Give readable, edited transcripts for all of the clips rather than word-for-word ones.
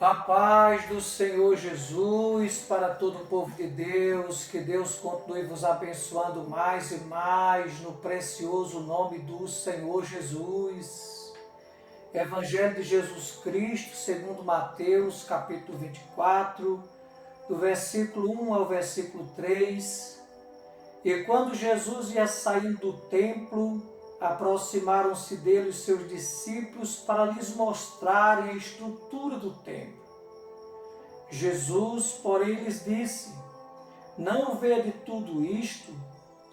A paz do Senhor Jesus para todo o povo de Deus, que Deus continue vos abençoando mais e mais no precioso nome do Senhor Jesus. Evangelho de Jesus Cristo, segundo Mateus, capítulo 24, do versículo 1 ao versículo 3. E quando Jesus ia saindo do templo, aproximaram-se dele os seus discípulos para lhes mostrarem a estrutura do templo. Jesus, porém, lhes disse: Não vede tudo isto?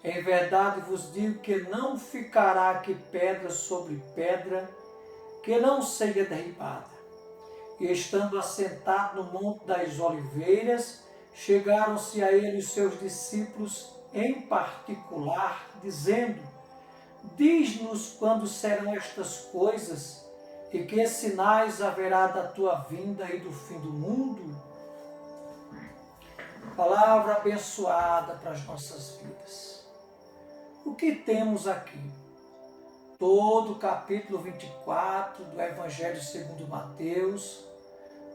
Em verdade vos digo que não ficará aqui pedra sobre pedra que não seja derribada. E estando assentado no Monte das Oliveiras, chegaram-se a ele os seus discípulos em particular, dizendo: Diz-nos quando serão estas coisas, e que sinais haverá da tua vinda e do fim do mundo? Palavra abençoada para as nossas vidas. O que temos aqui? Todo o capítulo 24 do Evangelho segundo Mateus,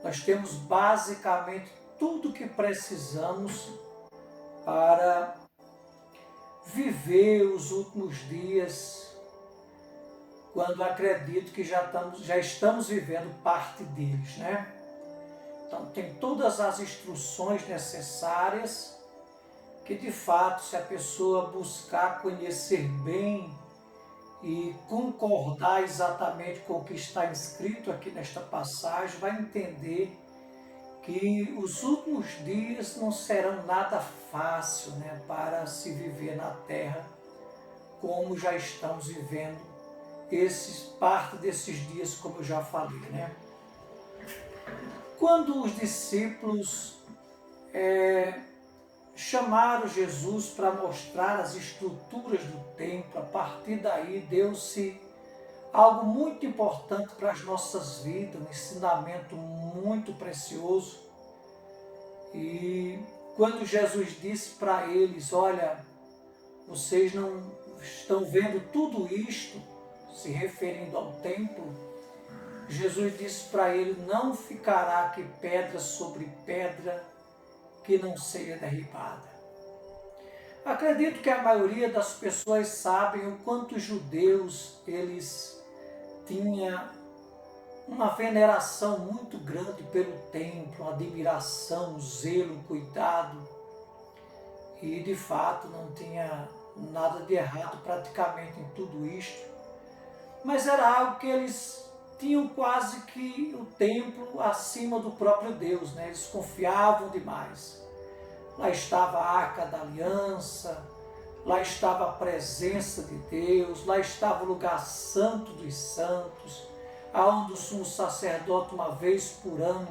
nós temos basicamente tudo o que precisamos para viver os últimos dias, quando acredito que já estamos vivendo parte deles, né? Então tem todas as instruções necessárias que, de fato, se a pessoa buscar conhecer bem e concordar exatamente com o que está escrito aqui nesta passagem, vai entender que os últimos dias não serão nada fácil, né, para se viver na Terra, como já estamos vivendo parte desses dias, como eu já falei, né? Quando os discípulos chamaram Jesus para mostrar as estruturas do templo, a partir daí deu-se algo muito importante para as nossas vidas, um ensinamento muito precioso. E quando Jesus disse para eles: Olha, vocês não estão vendo tudo isto, se referindo ao templo, Jesus disse para ele: Não ficará aqui pedra sobre pedra que não seja derribada. Acredito que a maioria das pessoas sabem o quanto os judeus eles tinham uma veneração muito grande pelo templo, uma admiração, um zelo, um cuidado, e de fato não tinha nada de errado praticamente em tudo isto, mas era algo que eles tinham quase que o templo acima do próprio Deus, né? Eles confiavam demais. Lá estava a Arca da Aliança, lá estava a presença de Deus, lá estava o lugar santo dos santos, aonde o sumo sacerdote uma vez por ano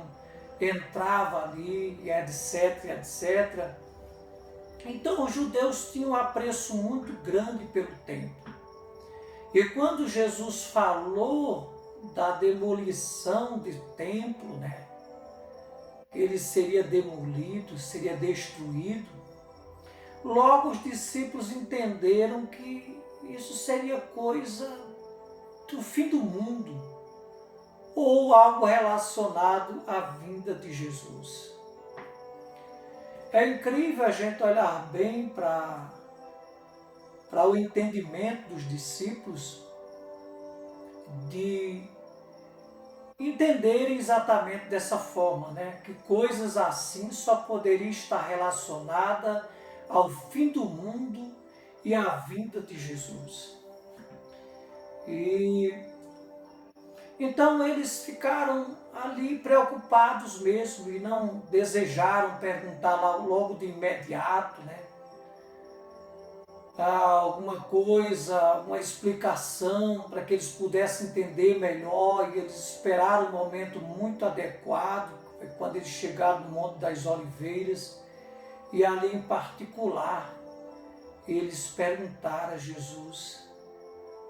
entrava ali, e etc, etc. Então os judeus tinham um apreço muito grande pelo templo. E quando Jesus falou da demolição do templo, né? Ele seria demolido, seria destruído. Logo os discípulos entenderam que isso seria coisa do fim do mundo, ou algo relacionado à vinda de Jesus. É incrível a gente olhar bem para o entendimento dos discípulos, de entenderem exatamente dessa forma, né? Que coisas assim só poderiam estar relacionadas ao fim do mundo e à vinda de Jesus. E então eles ficaram ali preocupados mesmo e não desejaram perguntar logo de imediato, né? Alguma coisa, uma explicação para que eles pudessem entender melhor, e eles esperaram um momento muito adequado, quando eles chegaram no Monte das Oliveiras, e ali em particular, eles perguntaram a Jesus: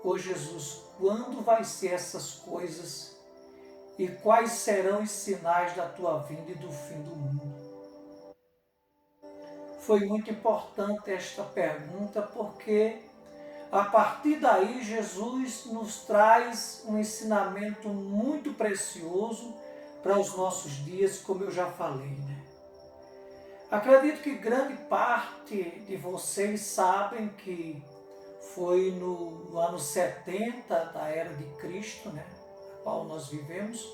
Ô Jesus, quando vai ser essas coisas e quais serão os sinais da tua vinda e do fim do mundo? Foi muito importante esta pergunta, porque a partir daí Jesus nos traz um ensinamento muito precioso para os nossos dias, como eu já falei, né? Acredito que grande parte de vocês sabem que foi no ano 70 da era de Cristo, né, a qual nós vivemos,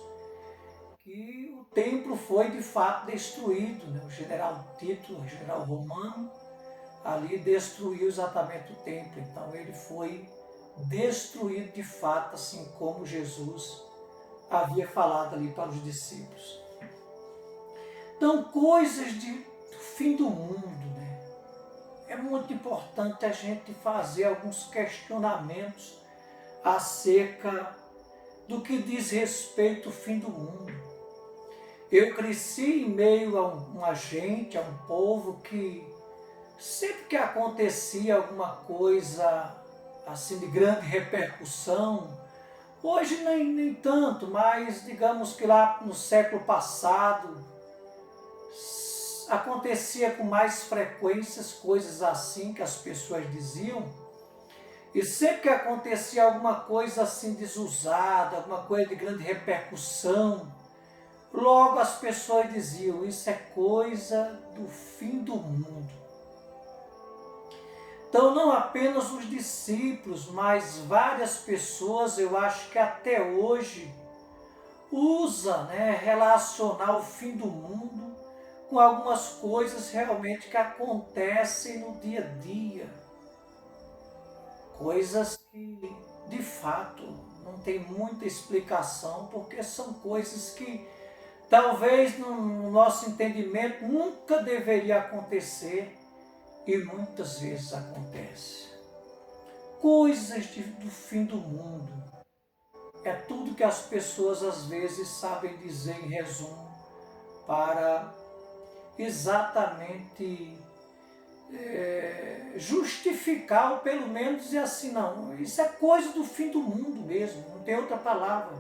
que o templo foi de fato destruído, né? O general Tito, o general romano, ali destruiu exatamente o templo. Então ele foi destruído de fato, assim como Jesus havia falado ali para os discípulos. Então, coisas do fim do mundo, né? É muito importante a gente fazer alguns questionamentos acerca do que diz respeito ao fim do mundo. Eu cresci em meio a uma gente, a um povo que sempre que acontecia alguma coisa assim de grande repercussão, hoje nem tanto, mas digamos que lá no século passado acontecia com mais frequências coisas assim que as pessoas diziam. E sempre que acontecia alguma coisa assim desusada, alguma coisa de grande repercussão, logo as pessoas diziam: isso é coisa do fim do mundo. Então não apenas os discípulos, mas várias pessoas, eu acho que até hoje, usa, né, relacionar o fim do mundo com algumas coisas realmente que acontecem no dia a dia. Coisas que, de fato, não tem muita explicação, porque são coisas que talvez no nosso entendimento nunca deveria acontecer e muitas vezes acontece. Coisas do fim do mundo. É tudo que as pessoas às vezes sabem dizer em resumo para exatamente justificar, ou pelo menos dizer assim: não, isso é coisa do fim do mundo mesmo, não tem outra palavra.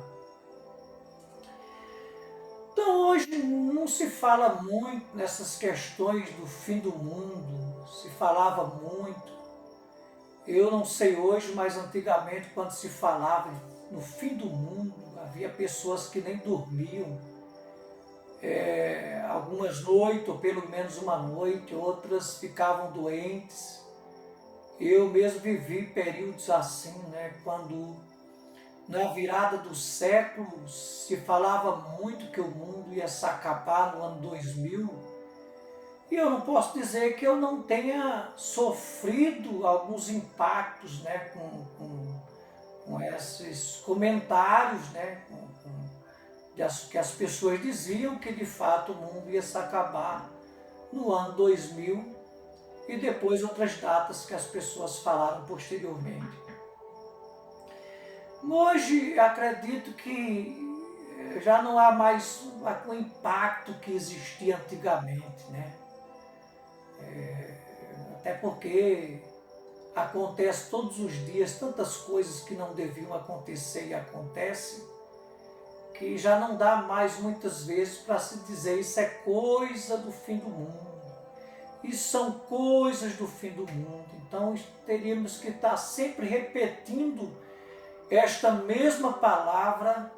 Então hoje não se fala muito nessas questões do fim do mundo, se falava muito. Eu não sei hoje, mas antigamente quando se falava no fim do mundo, havia pessoas que nem dormiam, algumas noites, ou pelo menos uma noite, outras ficavam doentes. Eu mesmo vivi períodos assim, né, quando na virada do século se falava muito que o mundo ia se acabar no ano 2000, e eu não posso dizer que eu não tenha sofrido alguns impactos, né, com esses comentários, né, que as pessoas diziam que de fato o mundo ia se acabar no ano 2000 e depois outras datas que as pessoas falaram posteriormente. Hoje acredito que já não há mais o impacto que existia antigamente, né? Até porque acontece todos os dias tantas coisas que não deviam acontecer e acontecem, que já não dá mais muitas vezes para se dizer isso é coisa do fim do mundo. Isso são coisas do fim do mundo. Então teríamos que estar sempre repetindo esta mesma palavra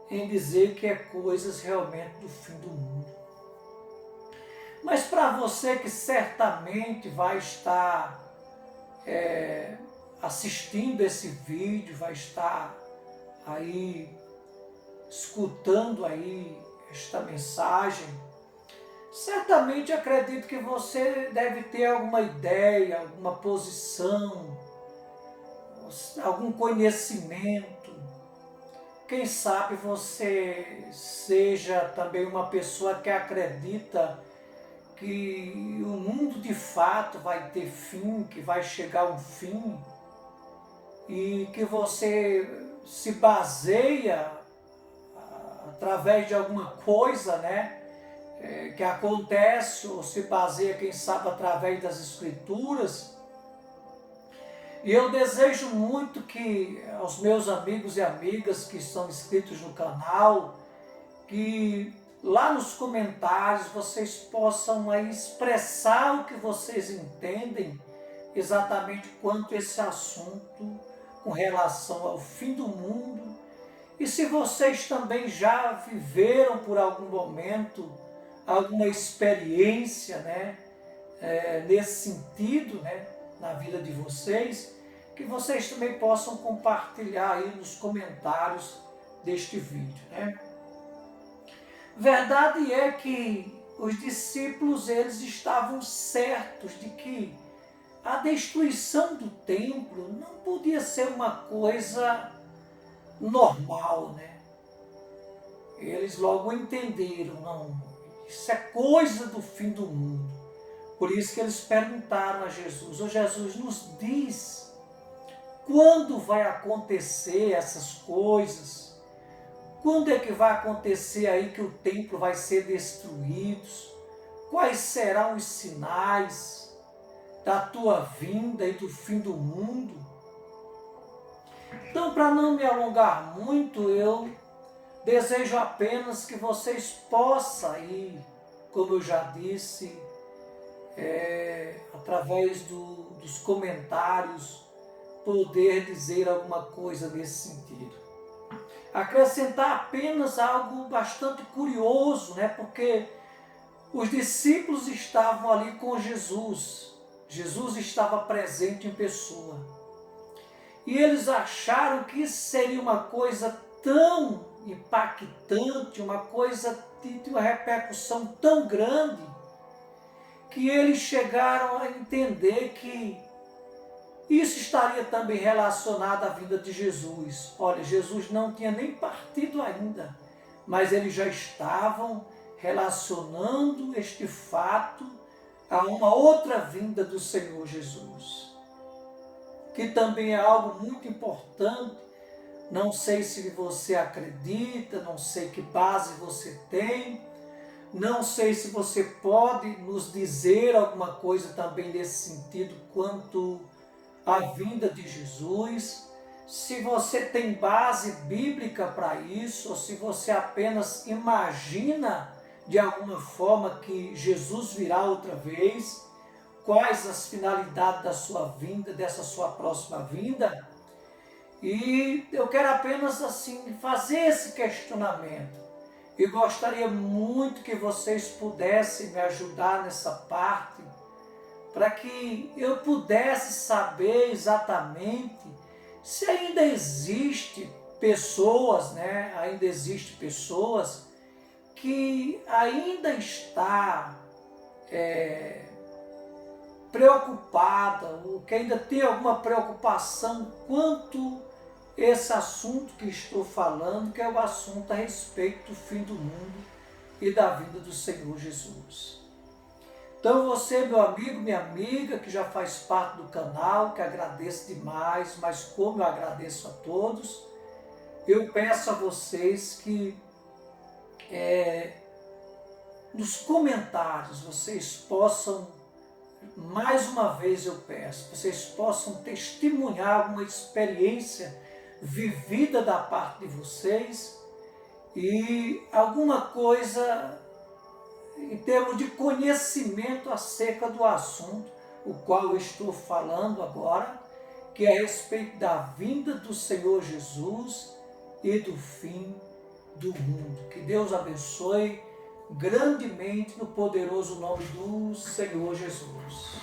em dizer que é coisas realmente do fim do mundo. Mas para você que certamente vai estar assistindo esse vídeo, vai estar aí escutando aí esta mensagem, certamente acredito que você deve ter alguma ideia, alguma posição, algum conhecimento. Quem sabe você seja também uma pessoa que acredita que o mundo de fato vai ter fim, que vai chegar um fim, e que você se baseia através de alguma coisa, né, que acontece, ou se baseia, quem sabe, através das Escrituras. E eu desejo muito que aos meus amigos e amigas que estão inscritos no canal, que lá nos comentários vocês possam aí expressar o que vocês entendem exatamente quanto a esse assunto com relação ao fim do mundo E se vocês também já viveram por algum momento, alguma experiência, né, nesse sentido, né, na vida de vocês, que vocês também possam compartilhar aí nos comentários deste vídeo, né? Verdade é que os discípulos, eles estavam certos de que a destruição do templo não podia ser uma coisa normal, né? Eles logo entenderam, não, isso é coisa do fim do mundo. Por isso que eles perguntaram a Jesus: ô Jesus, nos diz quando vai acontecer essas coisas? Quando é que vai acontecer aí que o templo vai ser destruído? Quais serão os sinais da tua vinda e do fim do mundo? Então, para não me alongar muito, eu desejo apenas que vocês possam aí, como eu já disse, através dos comentários, poder dizer alguma coisa nesse sentido. Acrescentar apenas algo bastante curioso, né? Porque os discípulos estavam ali com Jesus. Jesus estava presente em pessoa. E eles acharam que isso seria uma coisa tão impactante, uma coisa de uma repercussão tão grande, que eles chegaram a entender que isso estaria também relacionado à vinda de Jesus. Olha, Jesus não tinha nem partido ainda, mas eles já estavam relacionando este fato a uma outra vinda do Senhor Jesus, que também é algo muito importante. Não sei se você acredita, não sei que base você tem, não sei se você pode nos dizer alguma coisa também nesse sentido quanto à vinda de Jesus, se você tem base bíblica para isso, ou se você apenas imagina de alguma forma que Jesus virá outra vez, quais as finalidades da sua vinda, dessa sua próxima vinda. E eu quero apenas assim fazer esse questionamento. E gostaria muito que vocês pudessem me ajudar nessa parte, para que eu pudesse saber exatamente se ainda existe pessoas, né? Ainda existe pessoas que ainda está preocupada, ou que ainda tem alguma preocupação quanto esse assunto que estou falando, que é o assunto a respeito do fim do mundo e da vinda do Senhor Jesus. Então você, meu amigo, minha amiga, que já faz parte do canal, que agradeço demais, mas como eu agradeço a todos, eu peço a vocês que nos comentários vocês possam, mais uma vez eu peço, vocês possam testemunhar alguma experiência vivida da parte de vocês e alguma coisa em termos de conhecimento acerca do assunto, o qual eu estou falando agora, que é a respeito da vinda do Senhor Jesus e do fim do mundo. Que Deus abençoe grandemente no poderoso nome do Senhor Jesus.